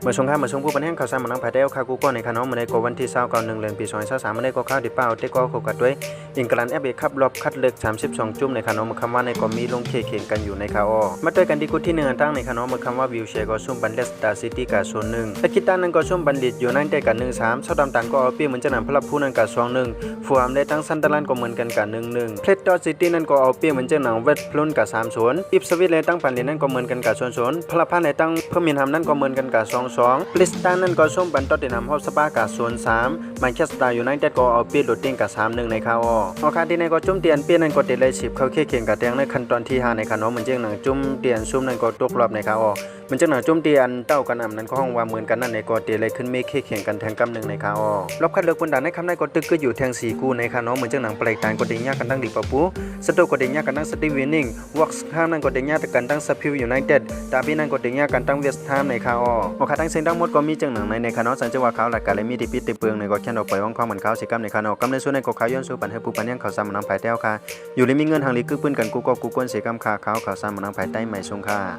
มื่อชงข้าเมื่อชงผู้บันแห่งข่าวสารมันน้องไผ่ได้เอาข่าวกูก็ในขนมมาในกวันที่29 เดือนปี2023มาในก็ข้าวดิเป้าเตก็โคกัดด้วยอิงกลันFAคัพรอบคัดเลือก32จุ่มในขนมคำว่าในก็มีลงเข่งกันอยู่ในข่าวมาด้วยกันที่กูที่1ตั้งในขนมคำว่าวิวเชก็ซุ่มบันเลสตาซิตี้กับโซน1และกิตานั้นก็ซุ่มบันลิดอยู่นั่นได้กัน1-3ชาวดำตันก็เอาเปรียบเหมือนจะนำพลับผู้นั้นกับ2-1ฟูฮัมได้ตั้งซันเดอร์แลนด์ก็เหมือนกันกับ1-1เพลตดอซิตี้นั้นก็เอาเปรียบเหมือนจะนำเวทพลุนกับ3-0อิปสวิตเลยตั้งปันเลนนั้นก็เหมือนกันกับ0-0พลับพันในตั้งเพิ่มมินฮัมนั้นก็เหมือนกันกับ2-2ปลิสตันนั้นก็ส้มบันตอตินำฮอสปากับ0-3แมนเชสเตอร์ยูไนเต็ดก็เอาเปรียบโดดเด่นกับ3-1ในข่าวเอาคาที่ในก็จุ่มเตียนเปรียบนั้นก็เตะเลย10เข้าเข่งกับแตงในขั้นตอนที่5ในขนมเหมือนเจ้าหนังจุ่มเตียนซุ่มนั้นก็ตกรอบในข่าวเหมือนเจ้าหนังจุ่มเตียนเต้ากันนั้นก็ห้องว่าเหมือนกันนั่นในก็เตะเลยขึ้นเมฆเข่งกันแทงกำ1ในข่าวรอบคัดเลือกคนด่านในคำในก็ตึกก็อยู่แทง4คู่ในขนมเหมือนเจ้าหนังปลายตานก็เดียกันตั้งดิปปูสตูก็เดียกันตั้งสตีวินนิงวอกส์แฮมนั้นก็เดียกันตั้งสพิวยูไนเต็ดดาร์บี้นั้นก็เดียกันตั้งเวสต์แฮมในข่าวโอคาทั้งเส้นทั้งหมดก็มีเจ้าหนังในขนมสัญจว่าเขาหลักการเลยมีดิปิติเปลืองในก็แค่เราปล่อยว่างความเหมือนเขาสิกรรมในขนมกำในส่วนในก็เขาย้อนสู่ปัญหาผู้ปัญญาเขาซ้ำมันน้ำภายเต้าค่ะอยู่เลยมีเงินทางลีกึ้งปืนกันกูก็กูกวนสิกรรมขาเขาซ้ำมันน้ำภายใต้ไม่ทรงค่ะ